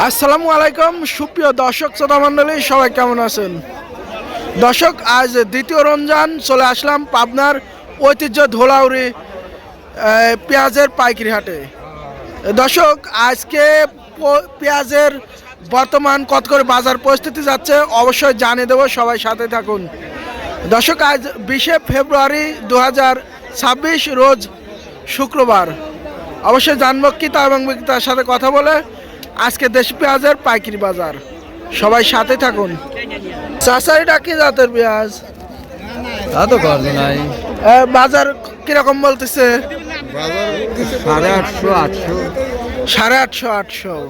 আসসালামু আলাইকুম সুপ্রিয় দর্শক শ্রোতা মণ্ডলী, সবাই কেমন আছেন? দর্শক, আজ দ্বিতীয় রমজান চলে আসলাম পাবনার ঐতিহ্য ধোলাউড়ি পেঁয়াজের পাইকারি হাটে। দর্শক, আজকে পেঁয়াজের বর্তমান কত করে বাজার পরিস্থিতি যাচ্ছে অবশ্যই জানিয়ে দেবো, সবাই সাথে থাকুন। দর্শক, আজ 20শে ফেব্রুয়ারি 2026 রোজ শুক্রবার। অবশ্যই জানবো ক্রেতা এবং বিক্রেতার সাথে কথা বলে আজকে দেশি পেঁয়াজের পাইকারি বাজার। সবাই সাথে থাকুন। চাচা, এটা কি জাতের পেঁয়াজ? বাজার কিরকম বলতেছে? 850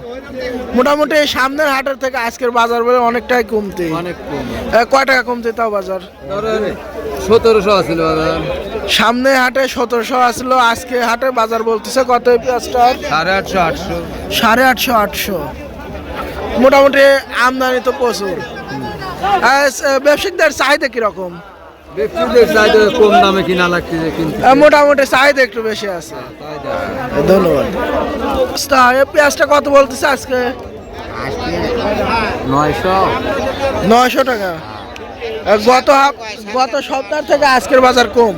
মোটামুটি সামনের হাটের থেকে আজকের বাজার বলে অনেকটাই কমতে। কয় টাকা কমতে তাও বাজার? 1700 আছিল বাজার। সামনে হাটে 1700 আসলো, আজকে হাটে বাজার বলতেছে কত পেঁয়াজটা? 850 800। মোটামুটি আমদানি তো প্রচুর। ব্যবসায়িকদের চাহিদা কিরকম? কম দামে কিনা লাগতেছে, কিন্তু মোটামুটি চাহিদা একটু বেশি আছে। ধন্যবাদ। পেঁয়াজটা কত বলতেছে আজকে? 900 টাকা। গত সপ্তাহ থেকে আজকের বাজার কম।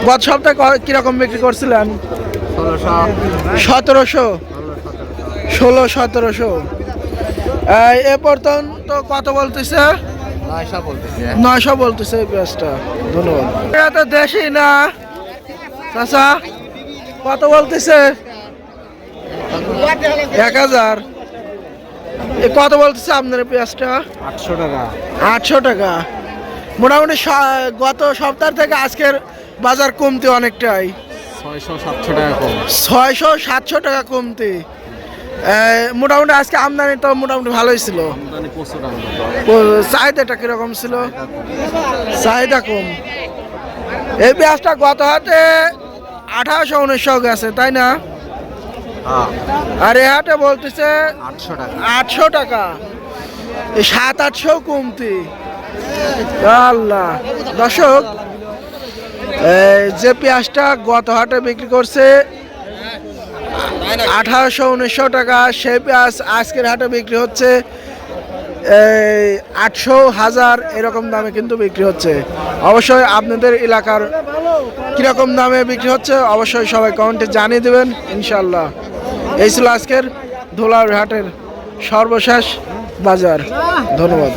গত সপ্তাহে কিরকম বিক্রি করছিলেন? 1700 1700। এ পর্যন্ত কত বলতেছে? 900 বলতেছে এই পেঁয়াজটা। ধন্যবাদ। এটা তো দেশি না চাচা, কত বলতেছে? 1000। কত বলতেছে আপনার পেঁয়াজটা? 800 টাকা। 800 টাকা। মোটামুটি গত সপ্তাহ থেকে আজকের বাজার কমতে অনেকটাই। 600-700 টাকা কম। 600-700 টাকা কমতে। মোটামুটি আজকে আমদানি তো মোটামুটি ভালোই ছিল। চাহিদাটা কিরকম ছিল? চাহিদা কম। এই পেঁয়াজটা গত হাটে 1800-1900 গেছে, তাই না? আর এ হাটে বলতেছে 800 টাকা। এই 700-800 কমতি। আল্লাহ। দর্শক, যে পেঁয়াজটা গত হাটে বিক্রি করছে 1800-1900 টাকা, সেই পেঁয়াজ আজকের হাটে বিক্রি হচ্ছে 800-1000 এরকম দামে কিন্তু বিক্রি হচ্ছে। অবশ্যই আপনাদের এলাকার কিরকম দামে বিক্রি হচ্ছে অবশ্যই সবাই কমেন্টে জানিয়ে দেবেন ইনশাল্লাহ। এই ছিল আজকের ধোলাউড়ি হাটের সর্বশেষ বাজার। ধন্যবাদ।